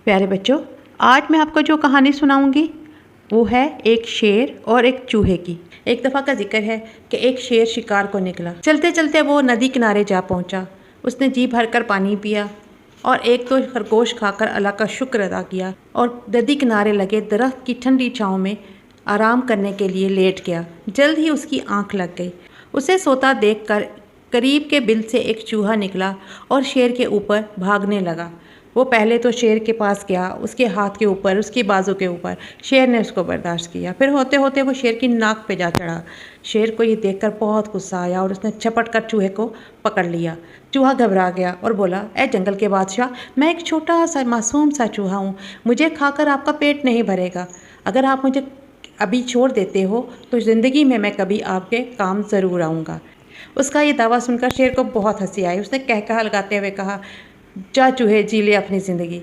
प्यारे बच्चों, आज मैं आपको जो कहानी सुनाऊंगी वो है एक शेर और एक चूहे की। एक दफ़ा का जिक्र है कि एक शेर शिकार को निकला। चलते चलते वो नदी किनारे जा पहुंचा। उसने जी भरकर पानी पिया और एक तो खरगोश खाकर अल्लाह का शुक्र अदा किया और नदी किनारे लगे दरख्त की ठंडी छाँव में आराम करने के लिए लेट गया। जल्द ही उसकी आंख लग गई। उसे सोता देखकर करीब के बिल से एक चूहा निकला और शेर के ऊपर भागने लगा। वो पहले तो शेर के पास गया, उसके हाथ के ऊपर, उसकी बाजू के ऊपर। शेर ने उसको बर्दाश्त किया। फिर होते होते वो शेर की नाक पे जा चढ़ा। शेर को ये देखकर बहुत गुस्सा आया और उसने झपट कर चूहे को पकड़ लिया। चूहा घबरा गया और बोला, ए जंगल के बादशाह, मैं एक छोटा सा मासूम सा चूहा हूँ, मुझे खाकर आपका पेट नहीं भरेगा। अगर आप मुझे अभी छोड़ देते हो तो ज़िंदगी में मैं कभी आपके काम ज़रूर आऊँगा। उसका ये दावा सुनकर शेर को बहुत हंसी आई। उसने कहकहा लगाते हुए कहा, जा चूहे, जी ले अपनी ज़िंदगी।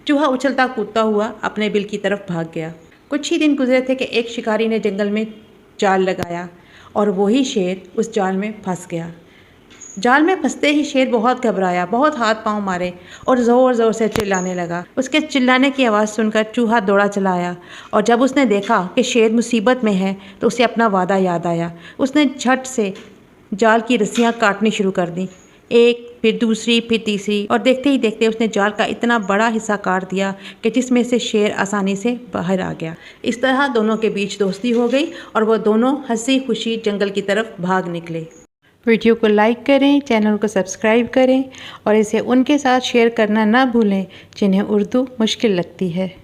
चूहा उछलता कूदता हुआ अपने बिल की तरफ भाग गया। कुछ ही दिन गुजरे थे कि एक शिकारी ने जंगल में जाल लगाया और वही शेर उस जाल में फंस गया। जाल में फंसते ही शेर बहुत घबराया, बहुत हाथ पांव मारे और ज़ोर ज़ोर से चिल्लाने लगा। उसके चिल्लाने की आवाज़ सुनकर चूहा दौड़ा चला आया और जब उसने देखा कि शेर मुसीबत में है तो उसे अपना वादा याद आया। उसने झट से जाल की रस्सियाँ काटनी शुरू कर दी, एक फिर दूसरी फिर तीसरी, और देखते ही देखते उसने जाल का इतना बड़ा हिस्सा काट दिया कि जिसमें से शेर आसानी से बाहर आ गया। इस तरह दोनों के बीच दोस्ती हो गई और वो दोनों हंसी खुशी जंगल की तरफ भाग निकले। वीडियो को लाइक करें, चैनल को सब्सक्राइब करें और इसे उनके साथ शेयर करना ना भूलें जिन्हें उर्दू मुश्किल लगती है।